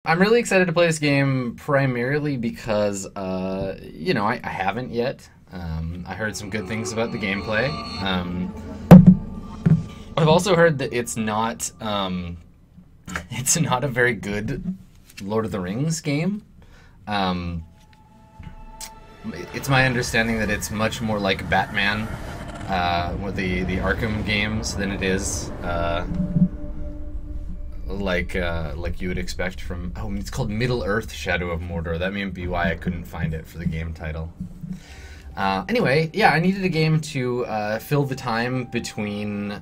I'm really excited to play this game primarily because, I haven't yet. I heard some good things about the gameplay. I've also heard that it's not a very good Lord of the Rings game. Um, it's my understanding that it's much more like Batman, with the Arkham games than it is like you would expect from. Oh, it's called Middle Earth: Shadow of Mordor. That may be why I couldn't find it for the game title. Anyway, yeah, I needed a game to fill the time between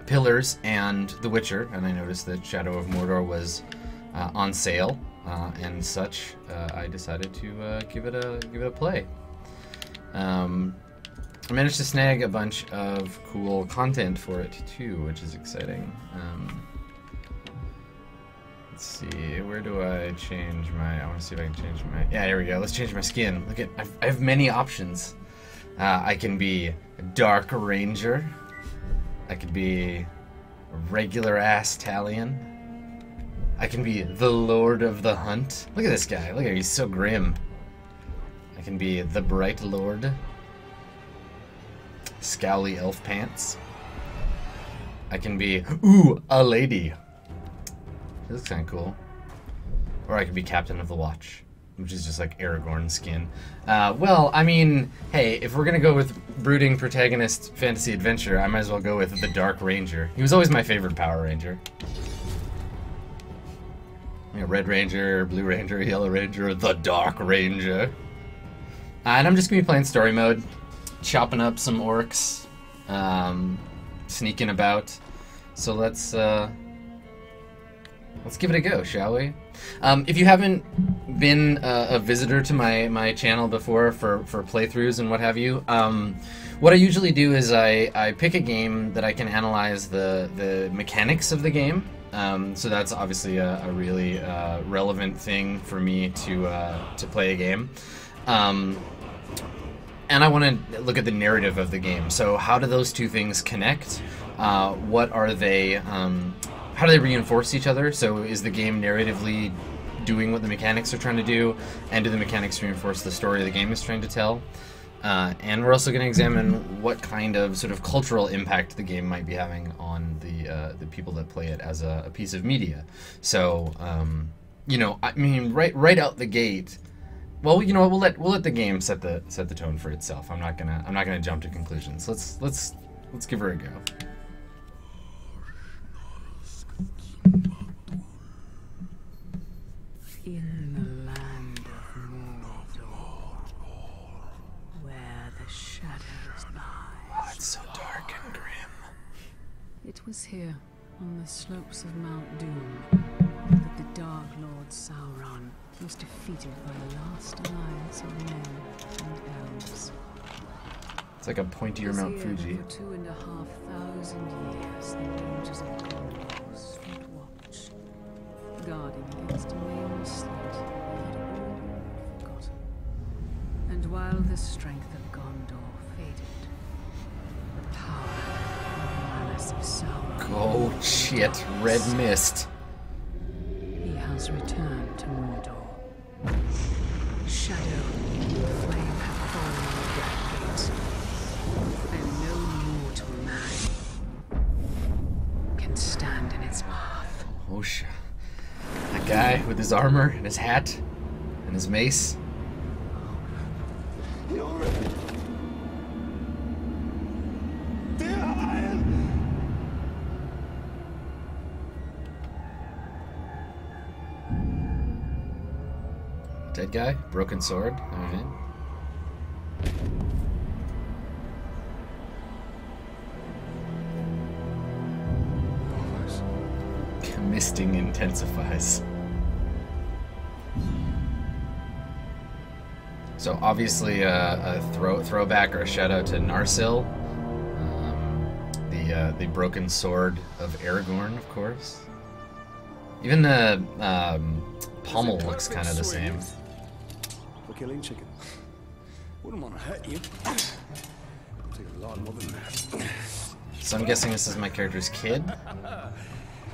Pillars and The Witcher, and I noticed that Shadow of Mordor was on sale, and such. I decided to give it a play. I managed to snag a bunch of cool content for it too, which is exciting. Let's see, where do I change my? I want to see if I can change my. Yeah, here we go. Let's change my skin. Look at, I have many options. I can be a Dark Ranger. I could be a regular ass Talion. I can be the Lord of the Hunt. Look at this guy. Look at him. He's so grim. I can be the Bright Lord. Scowly Elf Pants. I can be, a lady. This looks kind of cool. Or I could be Captain of the Watch, which is just like Aragorn's skin. Well, I mean, hey, if we're gonna go with brooding protagonist fantasy adventure, I might as well go with the Dark Ranger. He was always my favorite Power Ranger. Red Ranger, Blue Ranger, Yellow Ranger, the Dark Ranger. And I'm just gonna be playing story mode, chopping up some orcs, sneaking about. So let's give it a go, shall we? If you haven't been a visitor to my channel before for playthroughs and what have you, what I usually do is I pick a game that I can analyze the mechanics of the game. So that's obviously a really relevant thing for me to play a game. And I want to look at the narrative of the game. So how do those two things connect? What are they? How do they reinforce each other? So is the game narratively doing what the mechanics are trying to do, and do the mechanics reinforce the story the game is trying to tell? And we're also going to examine what kind of sort of cultural impact the game might be having on the people that play it as a piece of media. So I mean, right out the gate. Well, you know what? We'll let the game set the tone for itself. I'm not gonna jump to conclusions. Let's give her a go. In the land of Mordor, where the shadows lie. Oh, it's so dark and grim. It was here, on the slopes of Mount Doom, that the Dark Lord Sauron was defeated by the last alliance of men and elves. It's like a pointier Mount Fuji. For 2,500 years, the dangers of Gondor stood watch, guarding against a nameless threat that had all been forgotten. And while the strength of Gondor faded, the power and malice of Sauron. Oh shit! Red mist. He has returned to Mordor. Shadow, the flame hath fallen on the Black Gate, and no mortal man can stand in its path. Oh shit! That guy with his armor and his hat and his mace. Dead guy, broken sword. All right. Misting intensifies. So obviously a throwback or a shout out to Narsil, the broken sword of Aragorn, of course. Even the pommel looks kind of the same. For killing chicken. Wouldn't want to hurt you. It'll take a lot more than that. So I'm guessing this is my character's kid.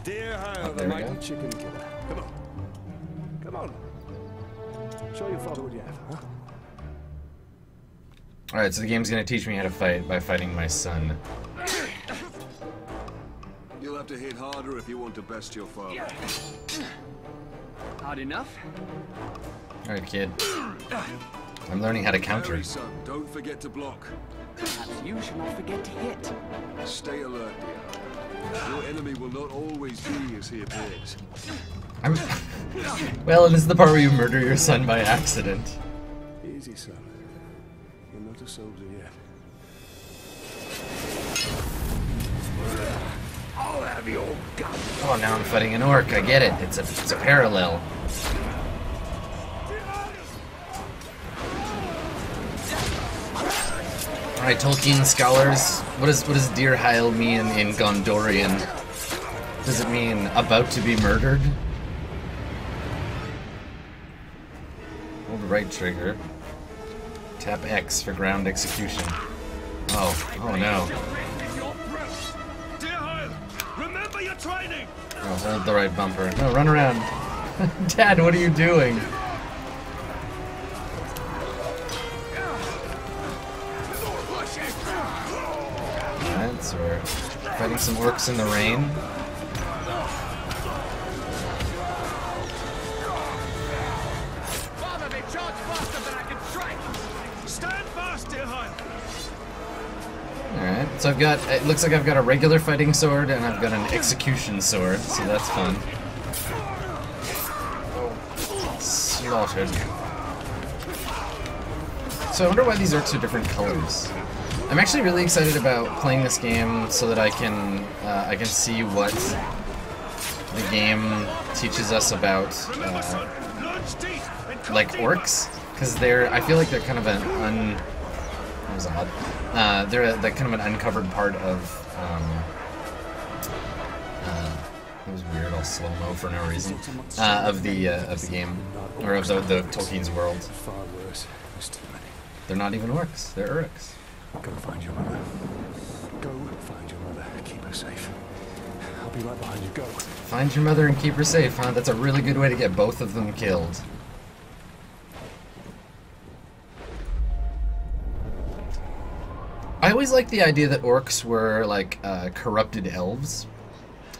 Dear Hal, the there we mighty go. chicken killer. Come on. Come on. Show your father what you have, huh? Alright, so the game's gonna teach me how to fight by fighting my son. You'll have to hit harder if you want to best your father. Hard enough? Alright, kid. I'm learning how to counter. Harry, son, don't forget to block. Perhaps you should not forget to hit. Stay alert, dear. Your enemy will not always be as he appears. I'm... Well, this is the part where you murder your son by accident. Easy, son. You're not a soldier yet. I'll have your gun. Oh, now I'm fighting an orc. I get it. It's a parallel. Alright, Tolkien scholars. What does Dear Heil mean in Gondorian? Does it mean about to be murdered? Hold the right trigger. Tap X for ground execution. Oh no. Dear Hyle, remember your training. Oh, hold the right bumper. No, run around. Dad, what are you doing? Alright, so we're fighting some orcs in the rain. Father, they charge faster than I can strike! Stand fast, dear Hyle. Alright, so it looks like I've got a regular fighting sword and I've got an execution sword, so that's fun. Slaughtered. So I wonder why these orcs are different colors. I'm actually really excited about playing this game so that I can see what the game teaches us about like orcs, because I feel like they're kind of an that was odd. They're like kind of an uncovered part of it was weird, all slow-mo for no reason, of the game, or of the Tolkien's world. Far worse. There's too many. They're not even orcs, they're Uruks. Go find your mother. Go find your mother. Keep her safe. I'll be right behind you. Go. Find your mother and keep her safe, huh? That's a really good way to get both of them killed. I always liked the idea that orcs were like corrupted elves.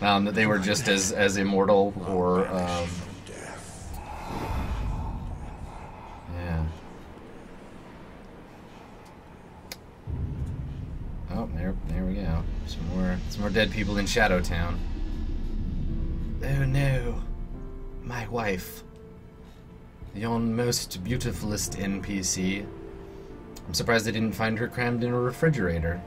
That they were just as immortal or yeah. Oh, there we go. Some more dead people in Shadow Town. Oh no, my wife, yon most beautifulest NPC. I'm surprised I didn't find her crammed in a refrigerator.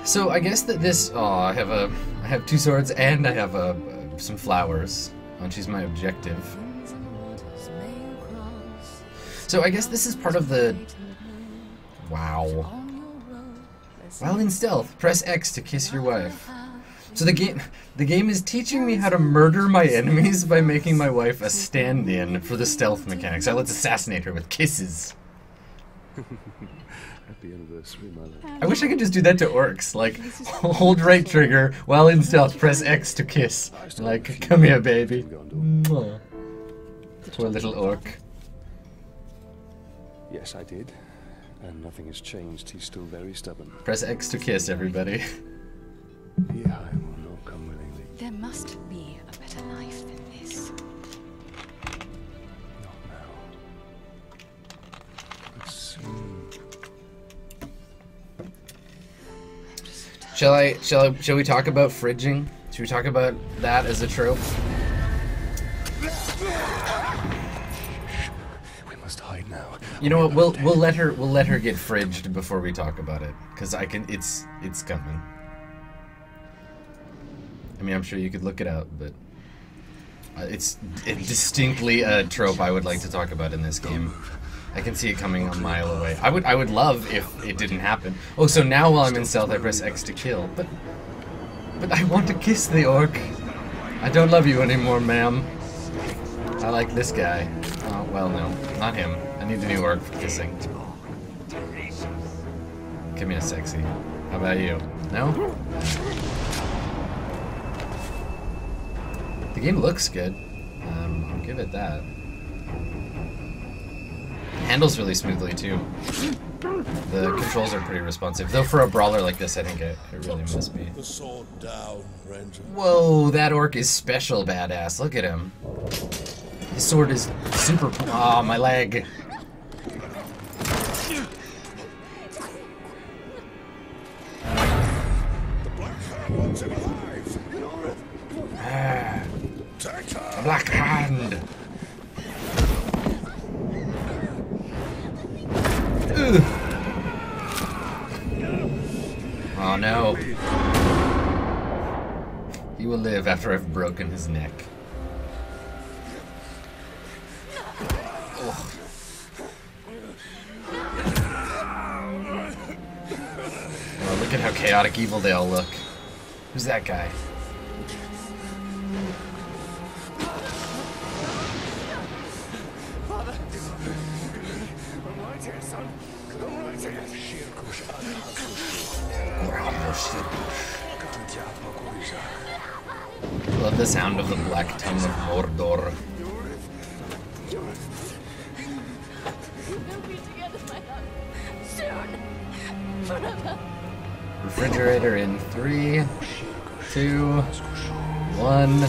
So I guess that this. Oh, I have two swords and I have some flowers. And she's my objective. So I guess this is part of the. Wow. While in stealth, press X to kiss your wife. So the game is teaching me how to murder my enemies by making my wife a stand-in for the stealth mechanics. So let's assassinate her with kisses. Happy anniversary, my love. I wish I could just do that to orcs. Like, hold right trigger while in stealth, press X to kiss. Like, come here, baby. Mwah. Poor little orc. Yes, I did. And nothing has changed. He's still very stubborn. Press X to kiss, everybody. He I will not come willingly. There must be a better life than this. Not now. But soon. Shall we talk about fridging? Should we talk about that as a trope? We must hide now. You know what? We'll let her get fridged before we talk about it, because it's coming. I mean, I'm sure you could look it up, but it's distinctly a trope I would like to talk about in this game. I can see it coming a mile away. I would love if it didn't happen. Oh, so now while I'm in stealth, I press X to kill. But I want to kiss the orc. I don't love you anymore, ma'am. I like this guy. Oh, well, no. Not him. I need a new orc for kissing. Give me a sexy. How about you? No? The game looks good. I'll give it that. Handles really smoothly too. The controls are pretty responsive. Though for a brawler like this, I think it really must be. The sword down, Ranger. Whoa, that orc is special badass. Look at him. His sword is super... Ah, my leg. The Black Hand wants him alive. A black hand. Ugh. Oh no. He will live after I've broken his neck. Oh. Oh, look at how chaotic evil they all look. Who's that guy? Love the sound of the black tongue of Mordor. We'll be together, my love. Soon. Forever. Refrigerator in 3, 2, 1.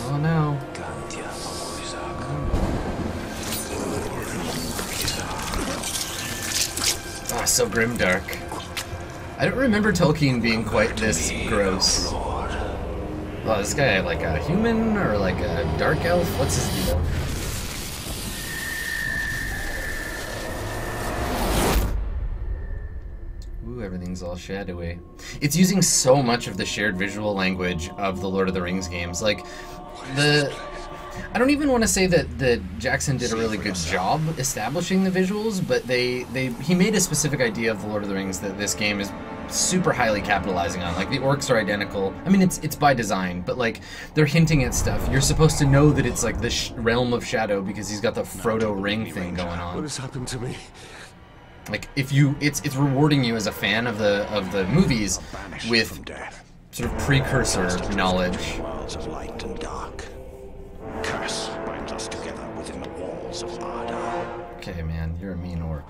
Oh no. Ah, so grimdark. I don't remember Tolkien being quite this gross. Oh, this guy like a human or like a dark elf? What's his deal? Ooh, everything's all shadowy. It's using so much of the shared visual language of the Lord of the Rings games. Like, I don't even want to say that Jackson did a really good job establishing the visuals, but he made a specific idea of the Lord of the Rings that this game is super highly capitalizing on. Like, the orcs are identical. I mean, it's by design, but like they're hinting at stuff. You're supposed to know that it's like the realm of shadow because he's got the Frodo ring thing going What on. has happened to me? Like, if you, it's rewarding you as a fan of the movies Banished with from death. sort of precursor knowledge. Worlds of light and dark. Curse binds us together within the walls of Ardar. Okay, man, you're a mean orc.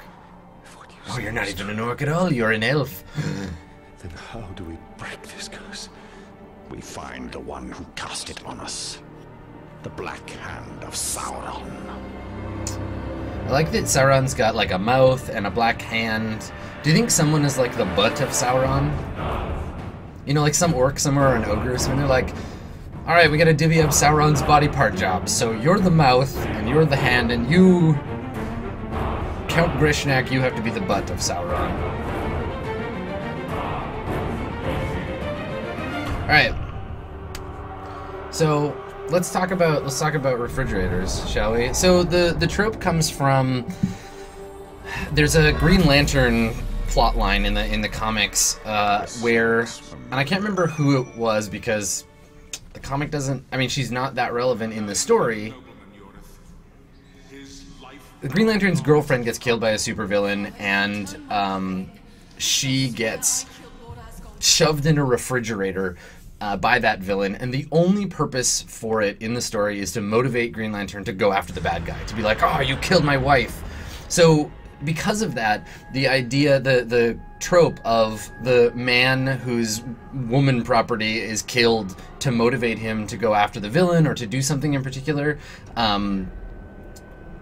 What you Oh, say you're not is even an orc at all. You're an elf. Then how do we break this curse? We find the one who cast it on us. The Black Hand of Sauron. I like that Sauron's got like a mouth and a black hand. Do you think someone is like the butt of Sauron? You know, like some orc somewhere or an ogre or something. They're like, all right, we gotta divvy up Sauron's body part jobs. So you're the mouth and you're the hand and you, Count Grishnak, you have to be the butt of Sauron. All right. So let's talk about refrigerators, shall we? So the trope comes from, there's a Green Lantern plot line in the comics where, and I can't remember who it was because the comic doesn't, I mean, she's not that relevant in the story. The Green Lantern's girlfriend gets killed by a supervillain, and she gets shoved in a refrigerator by that villain, and the only purpose for it in the story is to motivate Green Lantern to go after the bad guy, to be like, oh, you killed my wife. So because of that, the idea, the trope of the man whose woman property is killed to motivate him to go after the villain or to do something in particular,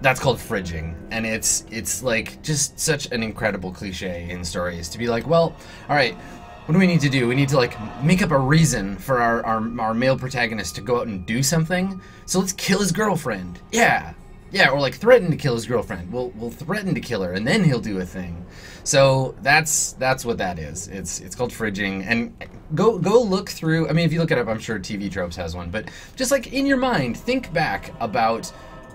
that's called fridging. And it's like just such an incredible cliche in stories to be like, well, all right, what do we need to do? We need to like make up a reason for our male protagonist to go out and do something. So let's kill his girlfriend. Yeah, Yeah, or like threaten to kill his girlfriend. We'll threaten to kill her, and then he'll do a thing. So that's what that is. It's called fridging. And go look through. I mean, if you look it up, I'm sure TV Tropes has one. But just like in your mind, think back about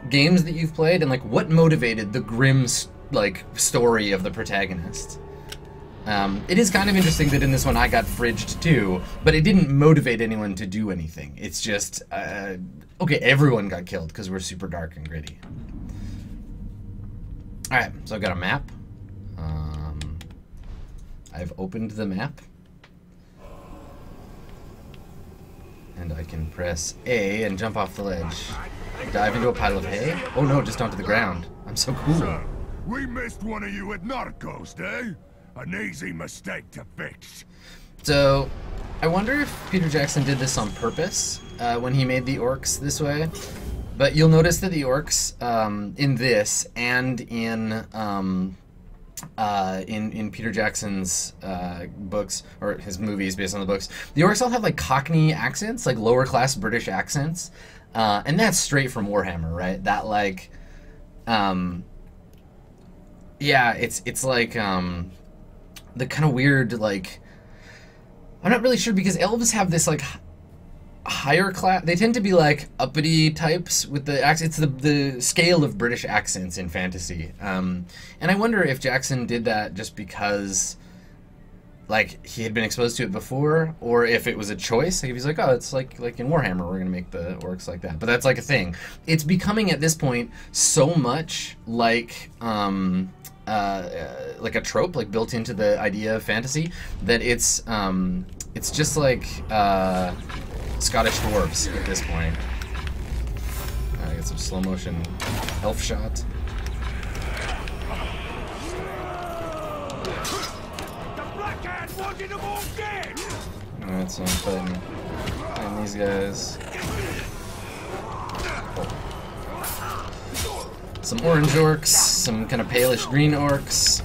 games that you've played and like what motivated the grim like story of the protagonist. It is kind of interesting that in this one I got fridged too, but it didn't motivate anyone to do anything. It's just, okay, everyone got killed because we're super dark and gritty. Alright, so I've got a map. I've opened the map. And I can press A and jump off the ledge. Dive into a pile of hay. Oh no, just onto the ground. I'm so cool. So, we missed one of you at Narcos, eh? An easy mistake to fix. So, I wonder if Peter Jackson did this on purpose when he made the orcs this way. But you'll notice that the orcs in this and in Peter Jackson's books, or his movies based on the books, the orcs all have like Cockney accents, like lower class British accents, and that's straight from Warhammer, right? That like, yeah, it's like the kind of weird, like, I'm not really sure because elves have this like higher class, they tend to be like uppity types with the accents. It's the scale of British accents in fantasy, and I wonder if Jackson did that just because like he had been exposed to it before, or if it was a choice. Like if he's like, oh, it's like in Warhammer, we're gonna make the orcs like that. But that's like a thing. It's becoming at this point so much like a trope, like built into the idea of fantasy, that it's just like Scottish dwarves at this point. I get some slow motion elf shot. Alright, so I'm fighting these guys. Some orange orcs, some kind of palish green orcs.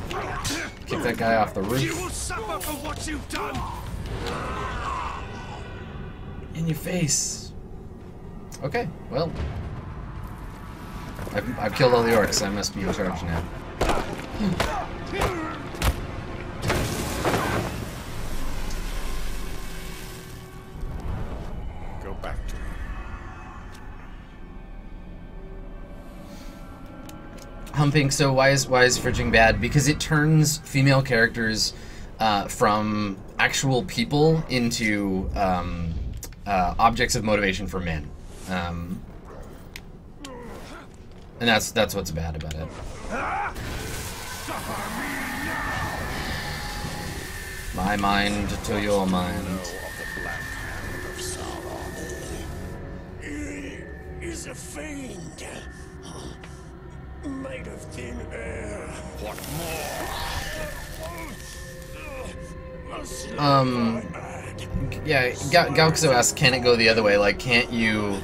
Kick that guy off the roof. You will suffer for what you've done. In your face. Okay, well, I've killed all the orcs. I must be in charge now. Go back to him. Humping. So why is fridging bad? Because it turns female characters from actual people into objects of motivation for men, and that's what's bad about it. My mind to your mind. He is a fiend, made of thin air. What more? Yeah, Galxo asks, can it go the other way? Like, can't you...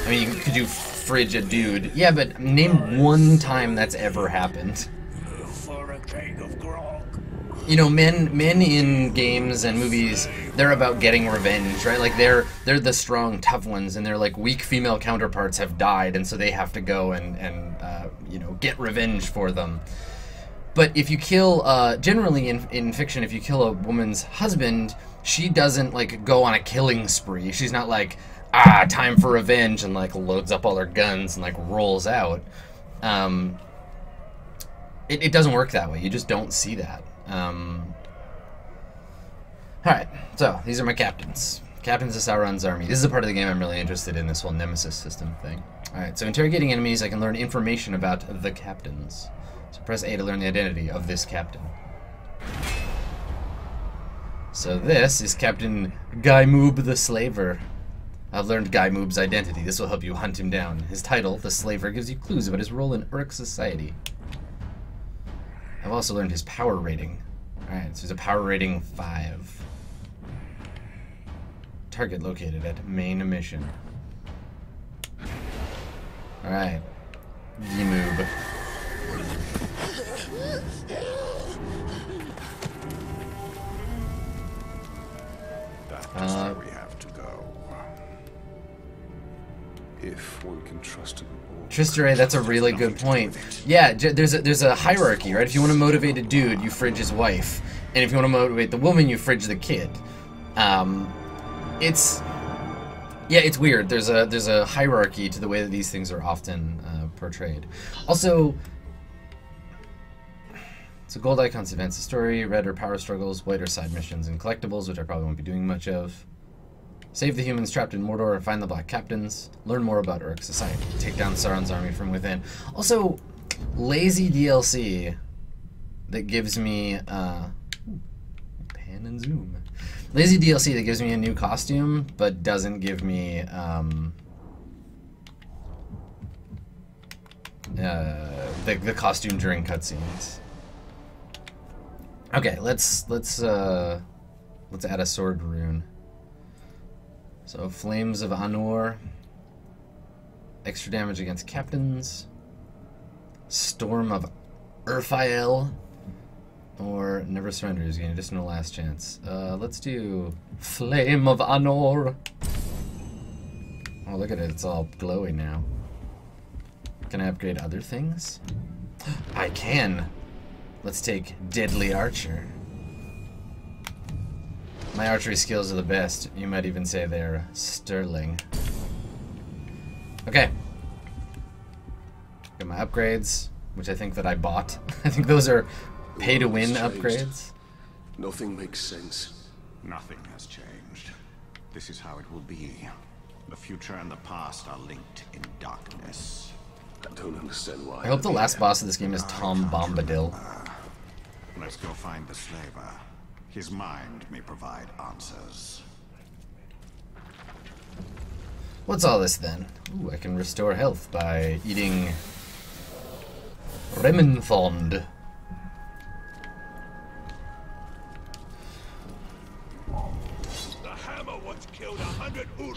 I mean, could you fridge a dude? Yeah, but name one time that's ever happened. For a keg of grog. You know, men in games and movies, they're about getting revenge, right? Like, they're the strong, tough ones, and their, like, weak female counterparts have died, and so they have to go and you know, get revenge for them. But if you kill, generally in fiction, if you kill a woman's husband, she doesn't, like, go on a killing spree. She's not like, time for revenge, and, like, loads up all her guns and, like, rolls out. It doesn't work that way. You just don't see that. Alright, so, these are my captains. Captains of Sauron's army. This is a part of the game I'm really interested in, this whole nemesis system thing. Alright, so interrogating enemies, I can learn information about the captains. So press A to learn the identity of this captain. So this is Captain Gaimoob the Slaver. I've learned Gaimoob's identity. This will help you hunt him down. His title, the Slaver, gives you clues about his role in Uruk society. I've also learned his power rating. Alright, so he's a power rating 5. Target located at main mission. Alright. Gaimoob. That's where we have to go. If one can trust him. Tristere, that's a really good point. Yeah, there's a hierarchy, right? If you want to motivate a dude, you fridge his wife, and if you want to motivate the woman, you fridge the kid. It's weird. There's a hierarchy to the way that these things are often portrayed. Also, so gold icons advance the story, red are power struggles, white are side missions and collectibles, which I probably won't be doing much of. Save the humans trapped in Mordor and find the Black Captains. Learn more about Uruk society. Take down Sauron's army from within. Also, lazy DLC that gives me pan and zoom. Lazy DLC that gives me a new costume, but doesn't give me the costume during cutscenes. Okay, let's add a sword rune. So Flames of Anor, extra damage against captains, Storm of Urfael, or Never Surrender is gain additional last chance. Let's do Flame of Anor. Oh, look at it, it's all glowy now. Can I upgrade other things? I can. Let's take Deadly Archer. My archery skills are the best. You might even say they're sterling. Okay. Got my upgrades, which I think that I bought. I think those are pay-to-win upgrades. Nothing makes sense. Nothing has changed. This is how it will be. The future and the past are linked in darkness. I don't understand why. I hope the last boss of this game is Tom Bombadil. Let's go find the slaver. His mind may provide answers. What's all this then? Ooh, I can restore health by eating Rementhond. The hammer once killed 100 Uruk.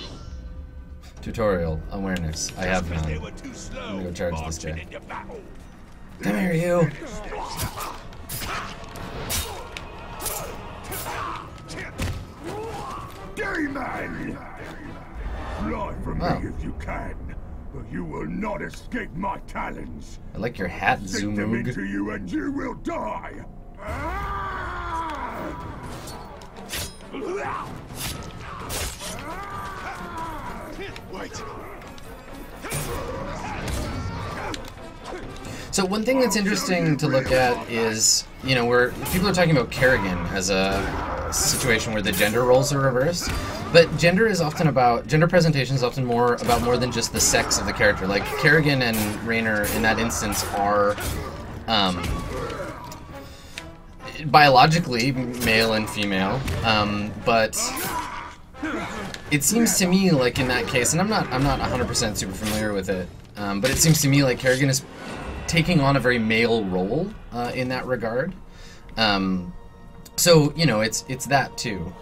Tutorial awareness. I have none. They were too slow. I'm gonna go charge this marching guy. into battle. Come here, you. Demon! Fly from Oh. me if you can, but you will not escape my talons. I like your hat, Sink them Zumug. into you and you will die. Wait. So one thing that's interesting to look at is, you know, where people are talking about Kerrigan as a situation where the gender roles are reversed, but gender presentation is often more than just the sex of the character. Like Kerrigan and Raynor in that instance are biologically male and female, but it seems to me like in that case, and I'm not 100% super familiar with it, but it seems to me like Kerrigan is taking on a very male role in that regard. So you know, it's that too.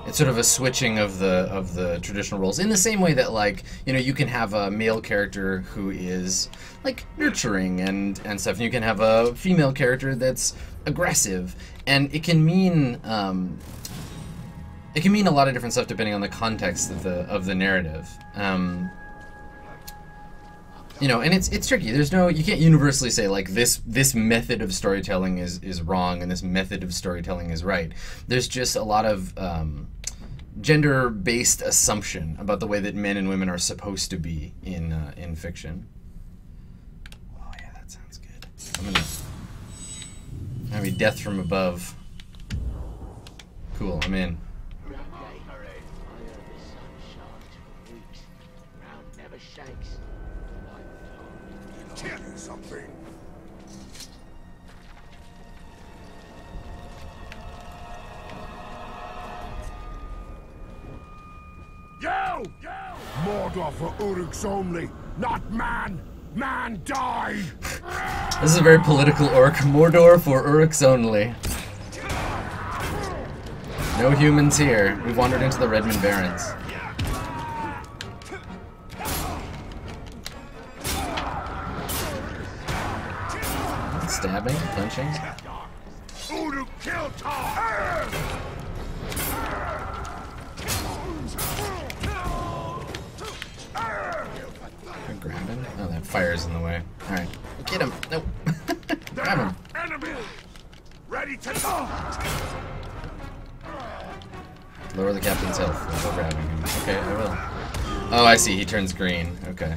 It's sort of a switching of the traditional roles in the same way that, like, you know, you can have a male character who is like nurturing and stuff, and you can have a female character that's aggressive, and it can mean a lot of different stuff depending on the context of the narrative. You know, and it's tricky. There's no, you can't universally say like this method of storytelling is wrong and this method of storytelling is right. There's just a lot of gender-based assumption about the way that men and women are supposed to be in fiction. Oh yeah, that sounds good. I mean, death from above. Cool, I'm in. Tell you something. Yo! Mordor for Uruks only, not man! Man die! This is a very political orc. Mordor for Uruks only. No humans here. We've wandered into the Redmond Barrens. Stabbing, punching. Uruk kill time! fire's in the way. Alright. Get him! Nope. Grab him. Enemy! Ready to go! Lower the captain's health while grabbing him. Okay, I will. Oh, I see. He turns green. Okay.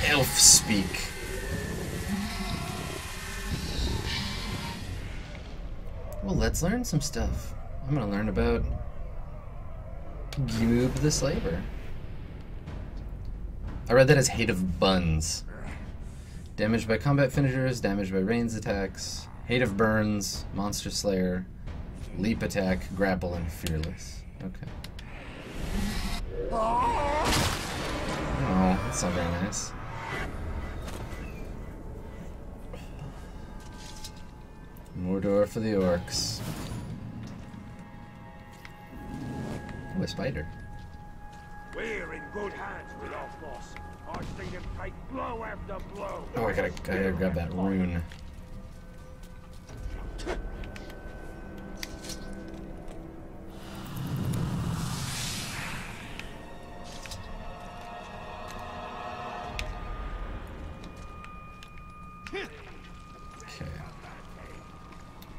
Elf speak. Well, let's learn some stuff. I'm gonna learn about Goob the Slaver. I read that as hate of buns. Damaged by combat finishers, damaged by ranged attacks, hate of burns, monster slayer, leap attack, grapple, and fearless. Okay. Oh, that's not very nice. Mordor for the orcs. Oh, a spider. We're in good hands with our boss. I've seen him take blow after blow. Oh, I gotta grab that rune.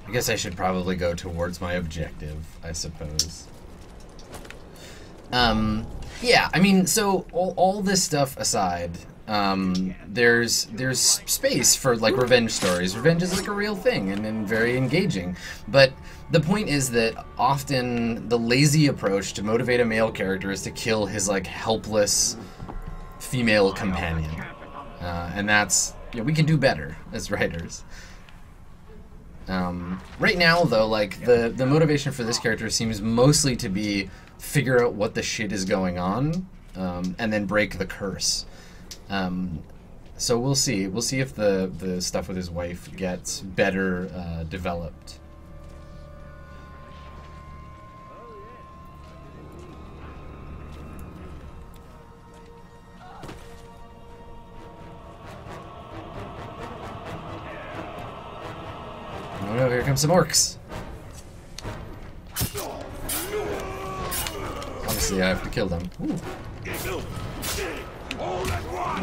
I guess I should probably go towards my objective, I suppose. Yeah, I mean, so all this stuff aside, there's space for like revenge stories. Revenge is like a real thing and very engaging. But the point is that often the lazy approach to motivate a male character is to kill his like helpless female companion, and that's, you know, we can do better as writers. Right now, though, like, the motivation for this character seems mostly to be figure out what the shit is going on, and then break the curse. So we'll see. We'll see if the stuff with his wife gets better developed. Oh no, here come some orcs. Obviously, I have to kill them. Ooh.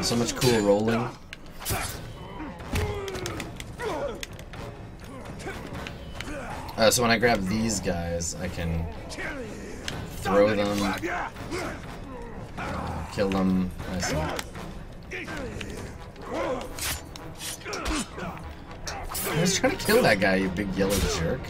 So much cool rolling. So when I grab these guys, I can throw them, kill them. I see. I was trying to kill that guy, you big yellow jerk.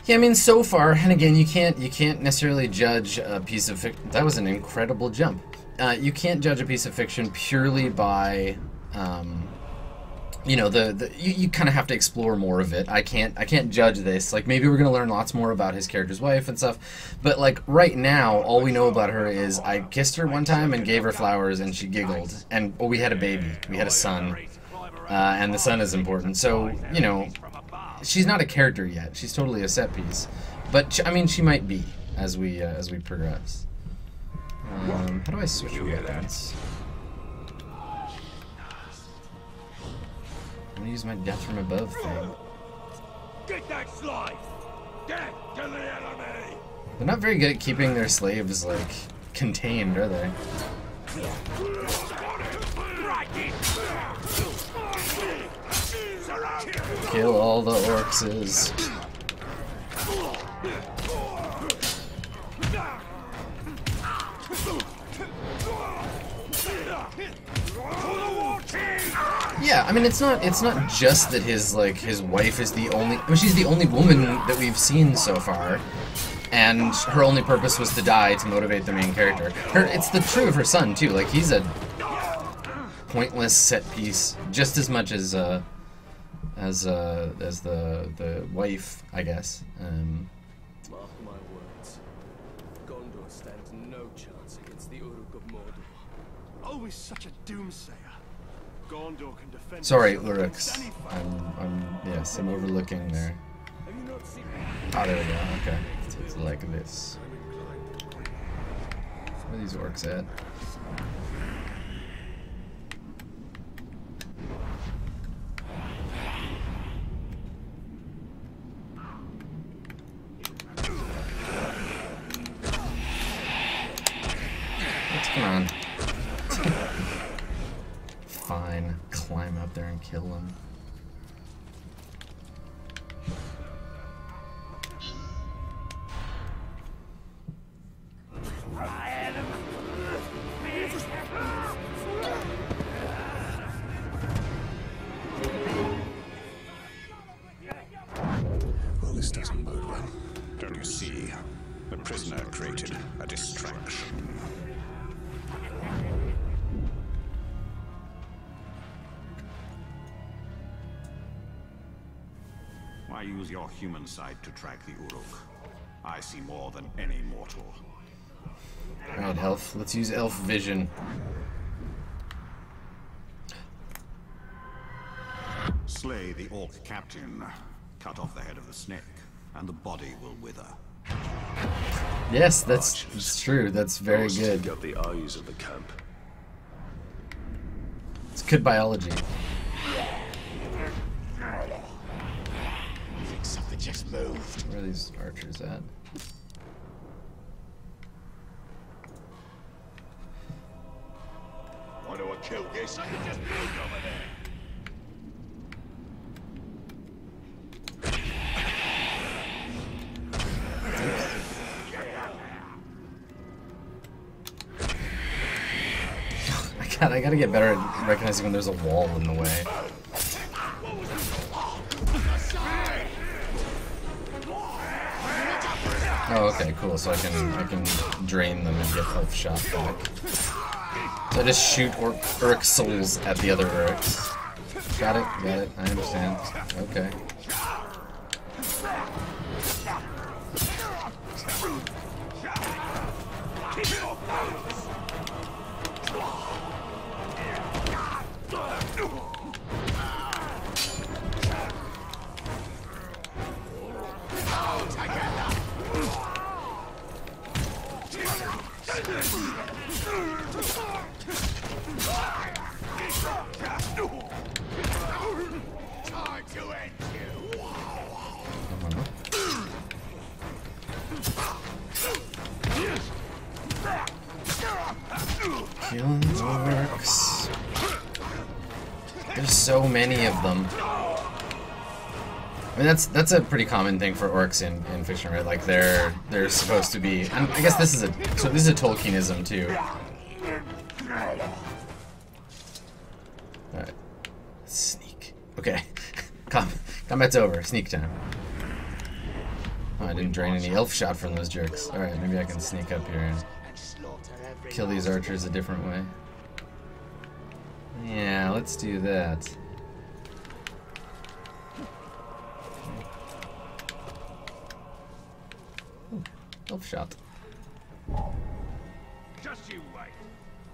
Yeah, I mean, so far, and again, you can't necessarily judge a piece of fiction. That was an incredible jump. You can't judge a piece of fiction purely by, you know, you kind of have to explore more of it. I can't judge this. Like, maybe we're gonna learn lots more about his character's wife and stuff, but like right now, all we know about her is I kissed her one time and gave her flowers and she giggled, and we had a baby, we had a son, and the son is important. So, you know, she's not a character yet. She's totally a set piece, but I mean, she might be as we progress. How do I switch weapons? I'm gonna use my death from above thing. Get that slide! Death to the enemy! They're not very good at keeping their slaves like contained, are they? Kill all the orcs. Yeah, I mean, it's not just that his wife is the only, I mean, she's the only woman that we've seen so far, and her only purpose was to die to motivate the main character. It's true of her son too. Like, he's a pointless set piece just as much as the wife, I guess. Mark my words. Gondor stands no chance against the Uruk of Mordor. Always such a doomsayer. Gondor can defend Sorry, itself against Uruks. any foe. Yes, I'm overlooking there. Have you not seen Oh, there we go. Okay, so it's like this. Where are these orcs at? Come on. Fine. Climb up there and kill him. Well, this doesn't bode well. Don't you see? The prisoner created a distraction. Why use your human sight to track the Uruk? I see more than any mortal. Alright, elf. Let's use elf vision. Slay the orc captain, cut off the head of the snake, and the body will wither. Yes, that's true. That's very good. Take out the eyes of the camp. It's good biology. I think something just moved. Where are these archers at? Want to kill this? I can just move over there. I gotta get better at recognizing when there's a wall in the way. Oh, okay, cool. So I can drain them and get health shot back. So I just shoot Uruk souls at the other Uruks. Got it. I understand. Okay. Killing orcs. There's so many of them. I mean, that's a pretty common thing for orcs in fiction, right? Like they're supposed to be. And I guess this is a Tolkienism too. All right, sneak. Okay, combat's over. Sneak time. Oh, I didn't drain any elf shot from those jerks. All right, maybe I can sneak up here and kill these archers a different way. Yeah, let's do that. Ooh, elf shot. Just you wait.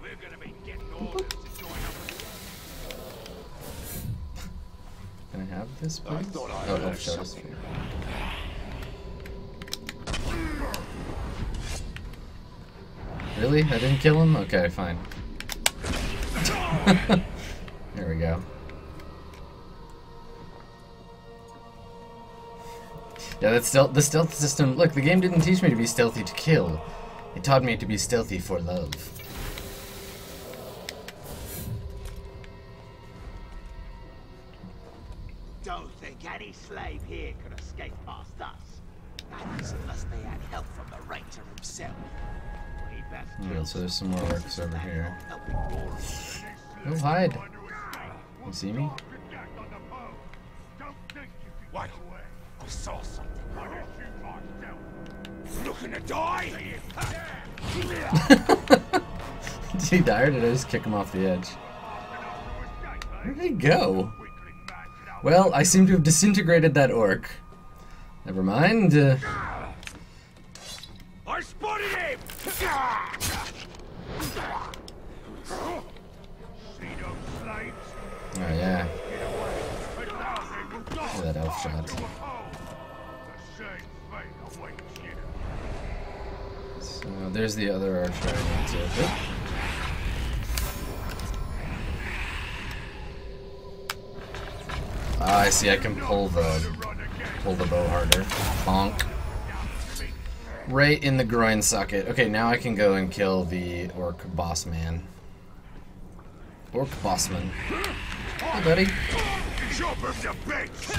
We're gonna be getting orders to join up. Can I have this, please? I thought I Oh, heard elf shot is something. free. Really? I didn't kill him? Okay, fine. There we go. Yeah, that's the stealth system. Look, the game didn't teach me to be stealthy to kill. It taught me to be stealthy for love. Don't think any slave here could escape past us. That is unless they had help from the Ranger himself. We best Alright, so there's some more orcs over here. helping Rory. Go hide. You see me? Wait, I saw something. Looking to die? Did he die or did I just kick him off the edge? Where did he go? Well, I seem to have disintegrated that orc. Never mind. I spotted him! See those slaves? Oh yeah. Look at that elf shot. So there's the other archer I need to hit. Ah, I see. I can pull the bow harder. Bonk. Right in the groin socket. Okay, now I can go and kill the orc boss man. Orc bossman. Hey, buddy. Chop him to bits!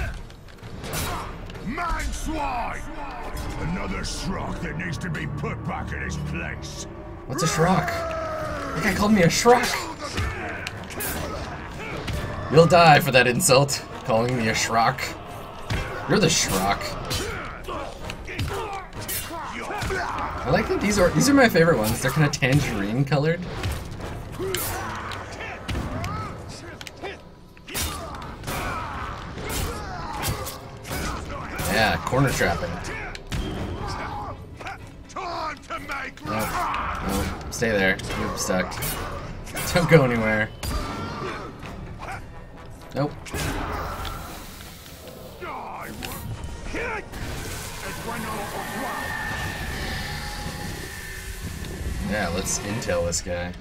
Man swine! Another shrock that needs to be put back in his place. What's a shrock? That guy called me a shrock. You'll die for that insult, calling me a shrock. You're the shrock. I like that these are my favorite ones. They're kind of tangerine colored. Yeah, corner trapping. No, stay there. You're stuck. Don't go anywhere. Nope. Yeah, let's intel this guy.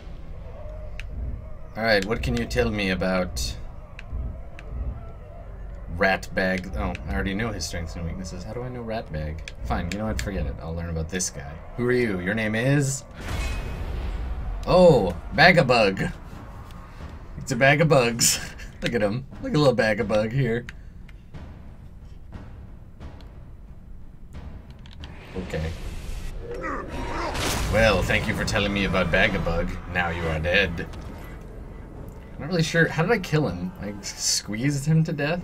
Alright, what can you tell me about Ratbag? Oh, I already know his strengths and weaknesses. How do I know Ratbag? Fine, you know what? Forget it. I'll learn about this guy. Who are you? Your name is? Oh, Bag-a-Bug. It's a bag of bugs. Look at him. Look at a little Bag-a-Bug here. Okay. Well, thank you for telling me about Bag-a-Bug. Now you are dead. I'm not really sure. How did I kill him? I squeezed him to death?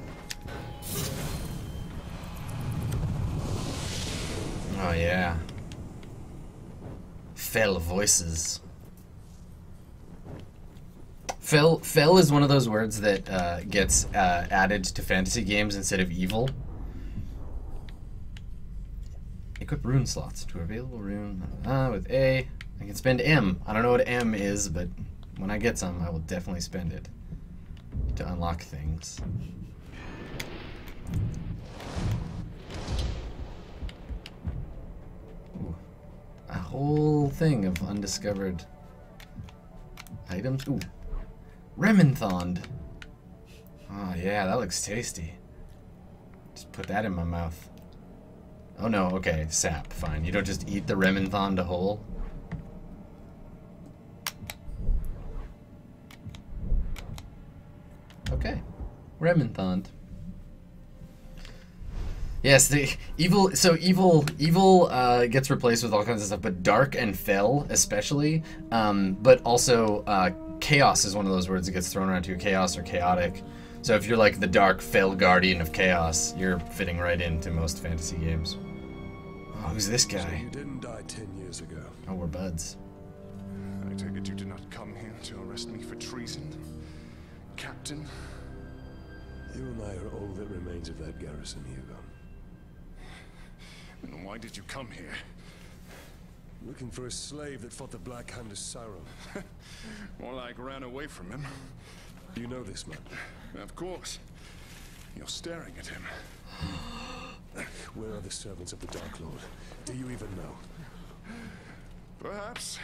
Oh, yeah. Fell voices. Fell is one of those words that gets added to fantasy games instead of evil. Equip rune slots to available rune. With A, I can spend M. I don't know what M is, but when I get some, I will definitely spend it to unlock things. Ooh. A whole thing of undiscovered items. Ooh. Rementhond. Oh yeah, that looks tasty. Just put that in my mouth. Oh no, okay, sap, fine. You don't just eat the Rementhond whole? Okay. Rementhond. Yes, the evil. So evil gets replaced with all kinds of stuff, but dark and fell especially. But also chaos is one of those words that gets thrown around too. Chaos or chaotic. So if you're like the dark fell guardian of chaos, you're fitting right into most fantasy games. Oh, who's this guy? So you didn't die 10 years ago. Oh, we're buds. I take it you did not come here to arrest me for treason, Captain. You and I are all that remains of that garrison, Hugo. And why did you come here? Looking for a slave that fought the Black Hand of Sauron. More like ran away from him. You know this man? Of course. You're staring at him. Where are the servants of the Dark Lord? Do you even know? Perhaps.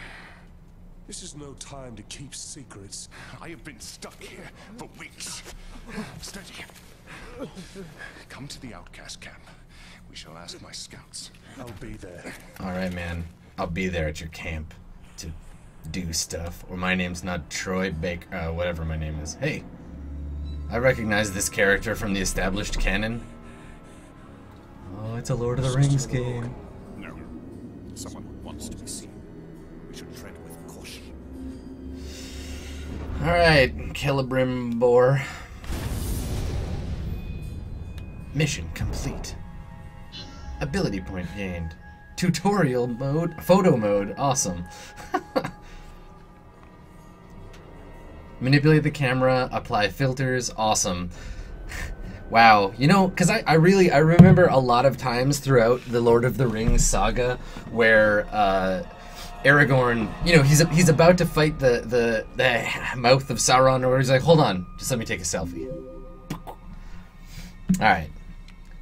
This is no time to keep secrets. I have been stuck here for weeks. Steady. Come to the outcast camp. We shall ask my scouts. I'll be there. Alright, man. I'll be there at your camp to do stuff. Or my name's not Troy Baker, whatever my name is. Hey, I recognize this character from the established canon. Oh, it's a Lord of the Rings game. No. Someone wants to be seen. We should tread with caution. Alright, Celebrimbor. Mission complete. Ability point gained. Tutorial mode, photo mode, awesome. Manipulate the camera, apply filters, awesome. Wow, you know, because I remember a lot of times throughout the Lord of the Rings saga where Aragorn, you know, he's about to fight the mouth of Sauron, or he's like, hold on, just let me take a selfie. All right,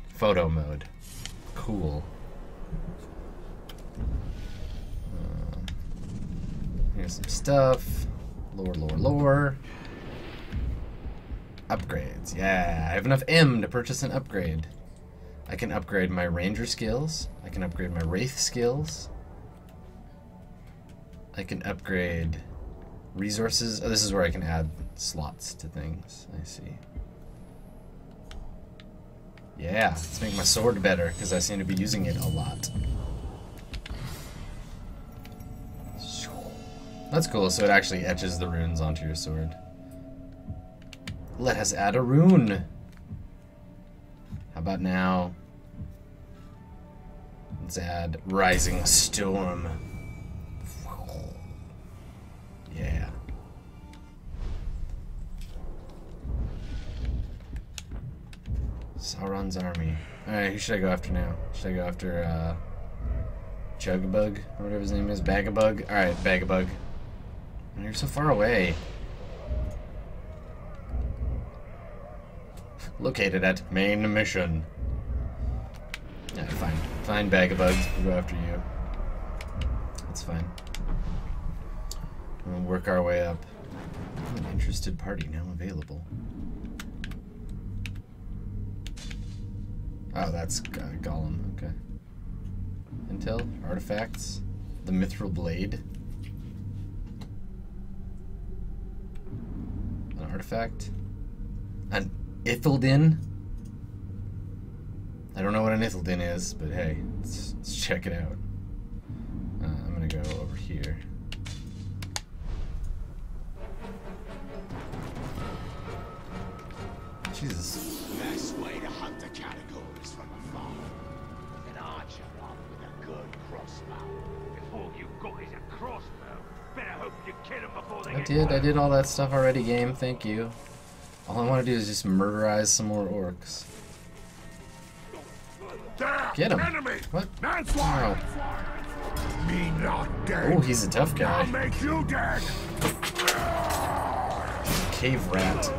photo mode, cool. Here's some stuff. Lore. Upgrades. Yeah, I have enough M to purchase an upgrade. I can upgrade my ranger skills. I can upgrade my wraith skills. I can upgrade resources. Oh, this is where I can add slots to things. I see. Yeah, let's make my sword better, because I seem to be using it a lot. That's cool, so it actually etches the runes onto your sword. Let us add a rune. How about now? Let's add Rising Storm. Yeah. Sauron's army. Alright, who should I go after now? Should I go after, Chugbug? Or whatever his name is? Bagabug? Alright, Bagabug. You're so far away. Located at main mission. Yeah, fine. Fine, Bagabugs. We'll go after you. That's fine. We'll work our way up. An interested party now available. Oh, that's Gollum. Okay. Intel, artifacts, the Mithril Blade. An artifact. An Ithildin. I don't know what an Ithildin is, but hey, let's check it out. I'm gonna go over here. Jesus. Best way to hunt the catacombs from afar. An archer armed with a good crossbow. If all you've got is a crossbow, better hope you kill them before they I did all that stuff already, game. Thank you. All I want to do is just murderize some more orcs. Get him. Enemy. What? Manslaughter. Oh. Me not dead. Oh, he's a tough guy. I'll make you dead. Cave rat.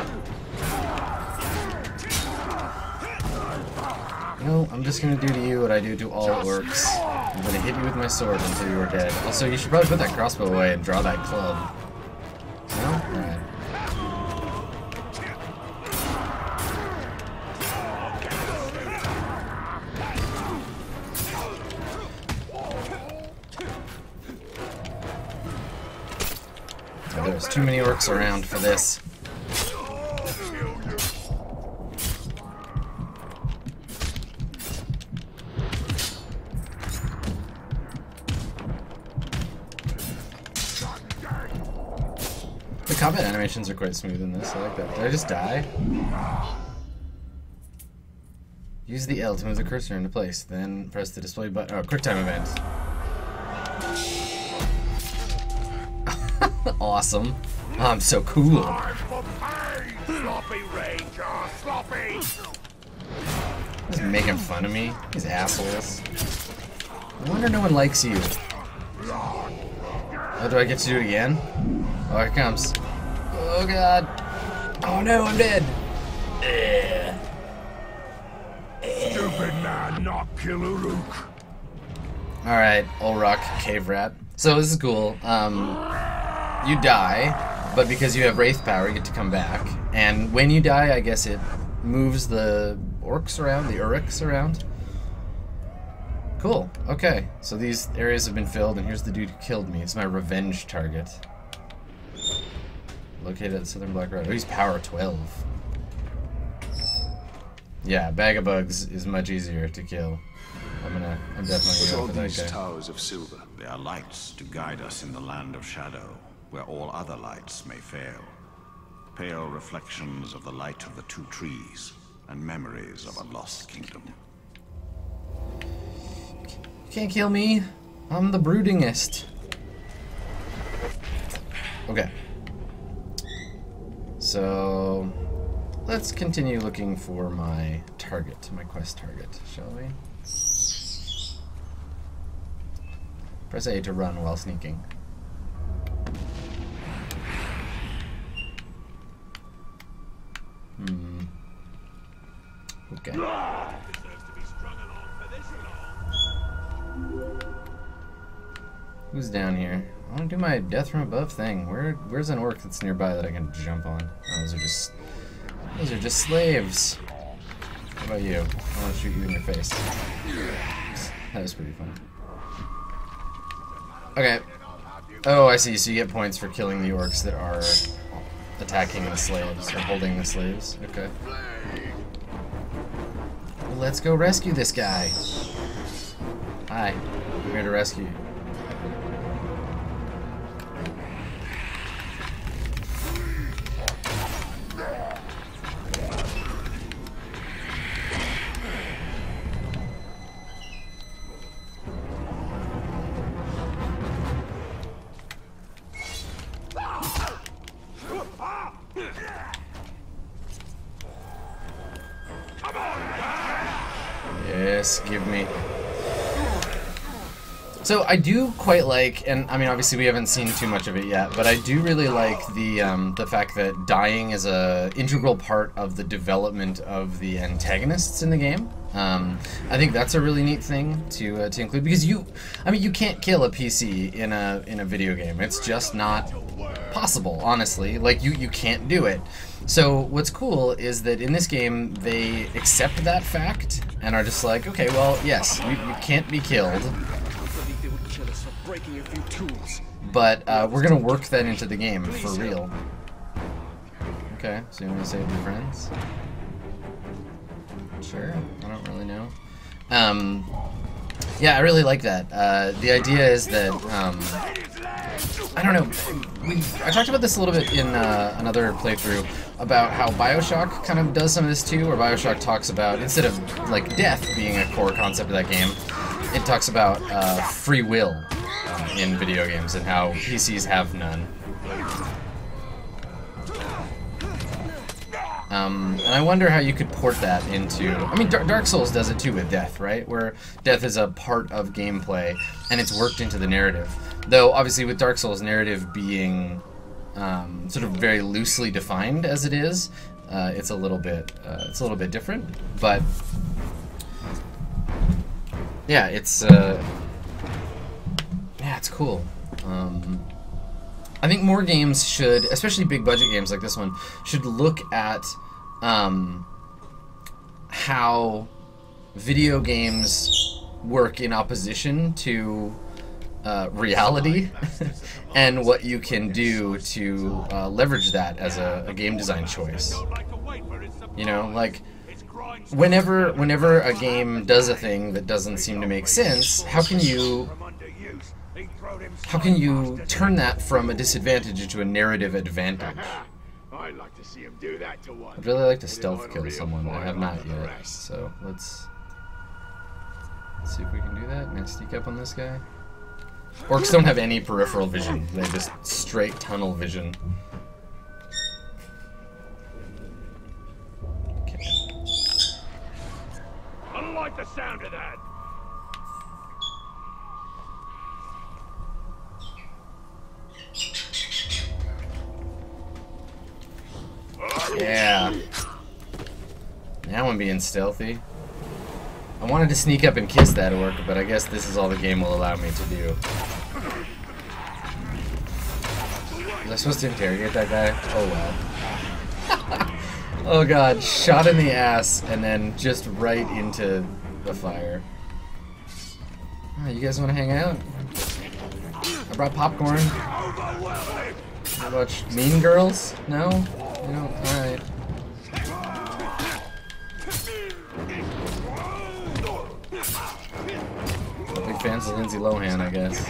No, I'm just gonna do to you what I do to all orcs. I'm gonna hit you with my sword until you are dead. Also, you should probably put that crossbow away and draw that club. No? Alright. Oh, there's too many orcs around for this. The combat animations are quite smooth in this. I like that. Did I just die? Use the L to move the cursor into place. Then press the display button. Oh, quick time event. Awesome. Oh, I'm so cool. Sloppy ranger, sloppy. He's making fun of me. These assholes. No wonder no one likes you. Oh, do I get to do it again? Oh, here it comes. Oh, God. Oh, no, I'm dead. Stupid man, not kill Uruk. Alright, Olrock, Cave Rat. So, this is cool. You die, but because you have Wraith power, you get to come back. And when you die, I guess it moves the orcs around, the Uruks around. Cool. Okay. So these areas have been filled, and here's the dude who killed me. It's my revenge target. Located at Southern Black Road. Oh, he's power 12. Yeah, Bagabugs is much easier to kill. I'm definitely gonna go for that guy. Towers of silver. They are lights to guide us in the land of shadow, where all other lights may fail. Pale reflections of the light of the two trees, and memories of a lost kingdom. Can't kill me. I'm the broodingest. Okay. So let's continue looking for my target, my quest target, shall we? Press A to run while sneaking. Okay. Who's down here? I want to do my death from above thing. Where's an orc that's nearby that I can jump on? Oh, those are just slaves. How about you? I want to shoot you in your face. That was pretty fun. Okay. Oh, I see. So you get points for killing the orcs that are attacking the slaves or holding the slaves. Okay. Well, let's go rescue this guy. Hi. I'm here to rescue you. Yes, give me. So I do quite like, and I mean obviously we haven't seen too much of it yet, but I do really like the fact that dying is a integral part of the development of the antagonists in the game. I think that's a really neat thing to include, because you can't kill a PC in a video game. It's just not possible, honestly. Like you can't do it. So what's cool is that in this game they accept that fact and are just like, okay, well, yes, you can't be killed, but we're gonna work that into the game for real. Okay, so you want to save your friends? Sure, I don't really know. Yeah, I really like that. The idea is that, I don't know, I talked about this a little bit in another playthrough about how BioShock kind of does some of this too, where BioShock talks about, instead of like death being a core concept of that game, it talks about free will in video games and how PCs have none. And I wonder how you could port that into... I mean, Dark Souls does it too with death, right? Where death is a part of gameplay, and it's worked into the narrative. Though, obviously, with Dark Souls, narrative being sort of very loosely defined as it is, it's a little bit different. But yeah, it's cool. I think more games should, especially big budget games like this one, should look at how video games work in opposition to reality and what you can do to leverage that as a game design choice. You know, like whenever a game does a thing that doesn't seem to make sense, how can you turn that from a disadvantage into a narrative advantage? I'd like to see him do that to one. I'd really like to stealth kill someone. I have not yet, so let's see if we can do that. I'm gonna sneak up on this guy. Orcs don't have any peripheral vision. They just straight tunnel vision. Okay. I don't like the sound of that. Yeah. Now I'm being stealthy. I wanted to sneak up and kiss that orc, but I guess this is all the game will allow me to do. Was I supposed to interrogate that guy? Oh well. Oh god, shot in the ass and then just right into the fire. Oh, you guys want to hang out? I brought popcorn. How about Mean Girls? No? You don't? Alright. Big fans of Lindsay Lohan, I guess.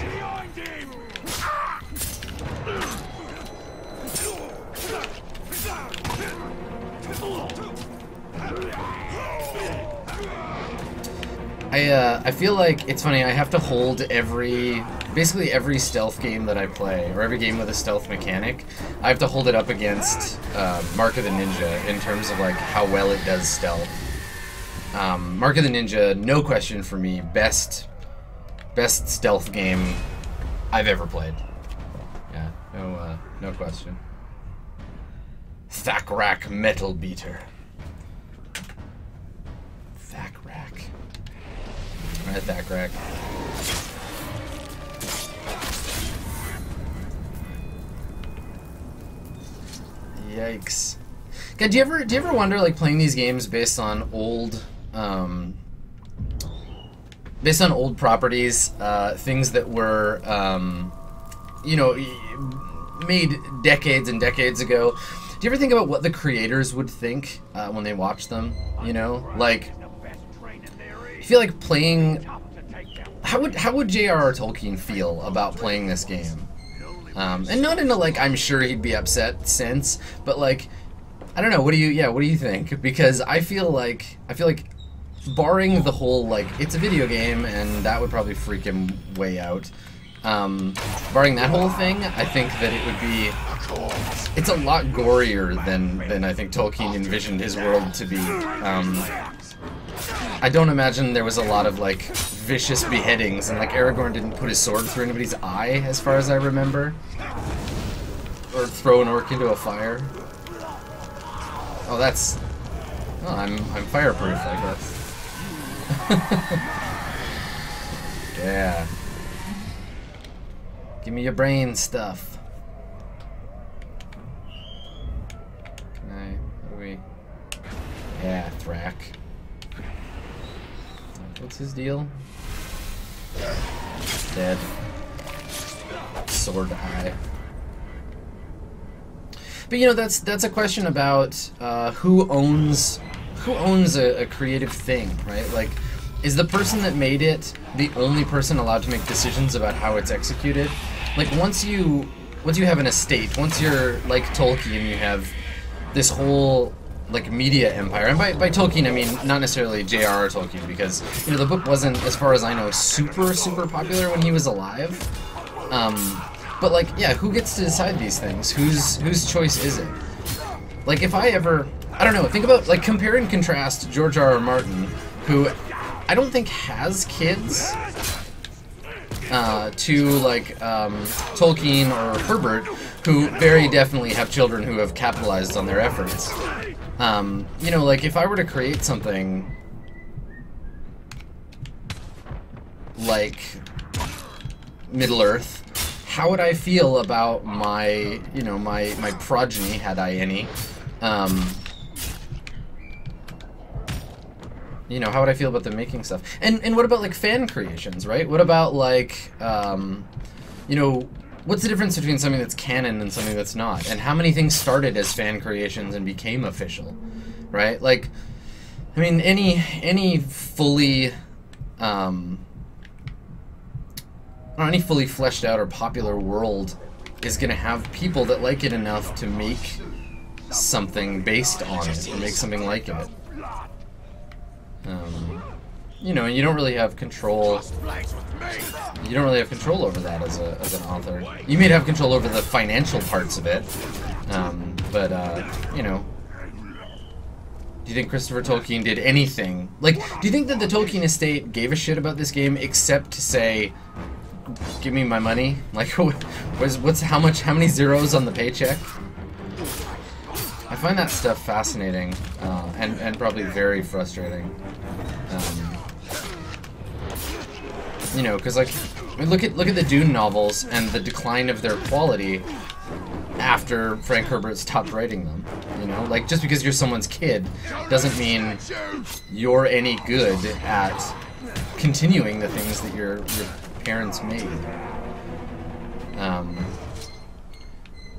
I feel like it's funny, I have to hold basically every stealth game that I play, or every game with a stealth mechanic, I have to hold it up against Mark of the Ninja in terms of like how well it does stealth. Mark of the Ninja, no question for me, best stealth game I've ever played. Yeah, no question. Thackrack Metal Beater. Thackrack. Alright, Thackrack. Yikes. God, do you ever wonder, like, playing these games based on old properties, things that were, you know, made decades and decades ago? Do you ever think about what the creators would think when they watch them? You know, like, I feel like playing. How would J.R.R. Tolkien feel about playing this game? And not in a, like, I'm sure he'd be upset sense, but, like, I don't know. What do you think? Because I feel like barring the whole, like, it's a video game and that would probably freak him way out. Barring that whole thing, I think that it would be. It's a lot gorier than I think Tolkien envisioned his world to be. I don't imagine there was a lot of, like, vicious beheadings, and, like, Aragorn didn't put his sword through anybody's eye, as far as I remember. Or throw an orc into a fire. Oh, that's... Oh, I'm fireproof, I guess. Yeah. Give me your brain stuff. How do we... Yeah, Thrack. What's his deal? Dead. Sword eye. But you know, that's a question about who owns a creative thing, right? Like, is the person that made it the only person allowed to make decisions about how it's executed? Like, once you have an estate, once you're like Tolkien, you have this whole, like, media empire. And by Tolkien, I mean not necessarily J.R.R. Tolkien, because, you know, the book wasn't, as far as I know, super popular when he was alive. But, like, yeah, who gets to decide these things? Whose choice is it? Like, if I ever, I don't know, think about, like, compare and contrast George R.R. Martin, who I don't think has kids, to, like, Tolkien or Herbert, who very definitely have children who have capitalized on their efforts. You know, like, if I were to create something like Middle-earth, how would I feel about my, you know, my progeny, had I any? You know, how would I feel about them making stuff? And what about, like, fan creations, right? What about, like, you know, what's the difference between something that's canon and something that's not? And how many things started as fan creations and became official, right? Like, I mean, any fully, any fully fleshed out or popular world is going to have people that like it enough to make something based on it, or make something like it. You know, and you don't really have control. You don't really have control over that as an author. You may have control over the financial parts of it, but you know. Do you think Christopher Tolkien did anything? Like, do you think that the Tolkien estate gave a shit about this game except to say, "Give me my money"? Like, how many zeros on the paycheck? I find that stuff fascinating, and probably very frustrating. You know, because, like, I mean, look at the Dune novels and the decline of their quality after Frank Herbert stopped writing them. You know, like, just because you're someone's kid doesn't mean you're any good at continuing the things that your parents made.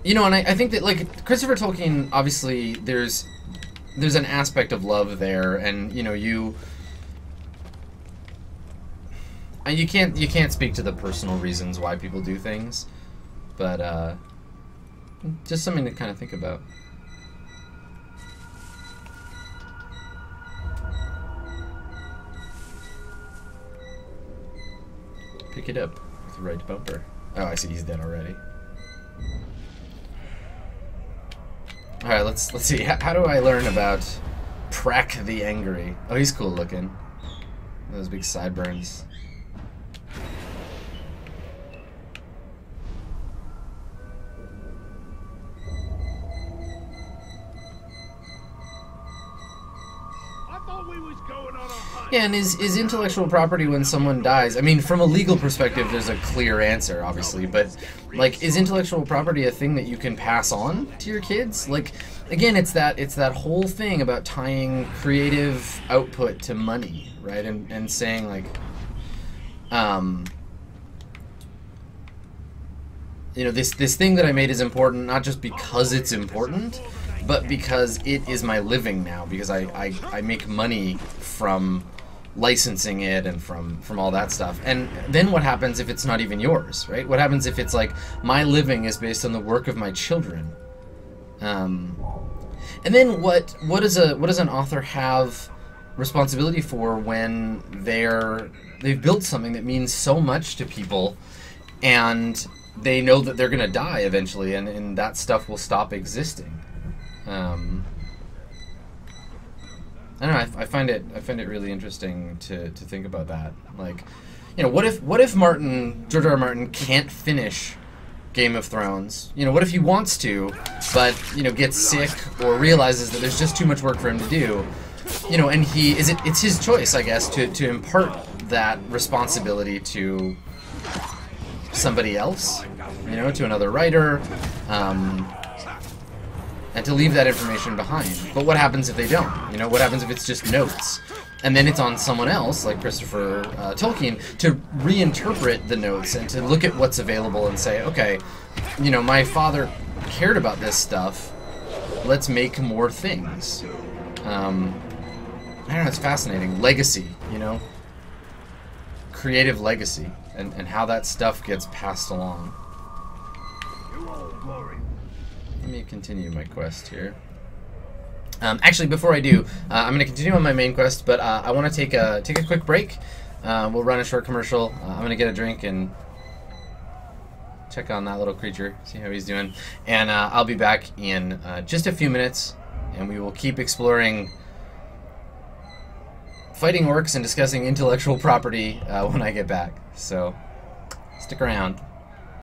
You know, and I think that, like, Christopher Tolkien, obviously, there's an aspect of love there, and, you know, you can't speak to the personal reasons why people do things, but just something to kind of think about. Pick it up with the right bumper. Oh, I see, he's dead already. All right, let's see. How do I learn about Prack the Angry? Oh, he's cool looking. Those big sideburns. Yeah, and is intellectual property when someone dies? I mean, from a legal perspective, there's a clear answer, obviously, but like, is intellectual property a thing that you can pass on to your kids? Like, again, it's that whole thing about tying creative output to money, right? And saying like, you know, this thing that I made is important not just because it's important, but because it is my living now, because I make money from licensing it and from all that stuff. And then what happens if it's not even yours, right? What happens if it's like, my living is based on the work of my children? And then what does an author have responsibility for when they've built something that means so much to people, and they know that they're gonna die eventually, and that stuff will stop existing? I don't know. I find it really interesting to think about that. Like, you know, what if J.R.R. Martin can't finish Game of Thrones? You know, what if he wants to, but you know, gets sick or realizes that there's just too much work for him to do? You know, and it's his choice, I guess, to impart that responsibility to somebody else. You know, to another writer. And to leave that information behind. But what happens if they don't? You know, what happens if it's just notes? And then it's on someone else, like Christopher Tolkien, to reinterpret the notes and to look at what's available and say, okay, you know, my father cared about this stuff. Let's make more things. I don't know, it's fascinating. Legacy, you know? Creative legacy, and how that stuff gets passed along. Let me continue my quest here. Actually, before I do, I'm going to continue on my main quest, but I want to take a quick break. We'll run a short commercial. I'm going to get a drink and check on that little creature, see how he's doing. And I'll be back in just a few minutes, and we will keep exploring fighting orcs and discussing intellectual property when I get back. So, stick around.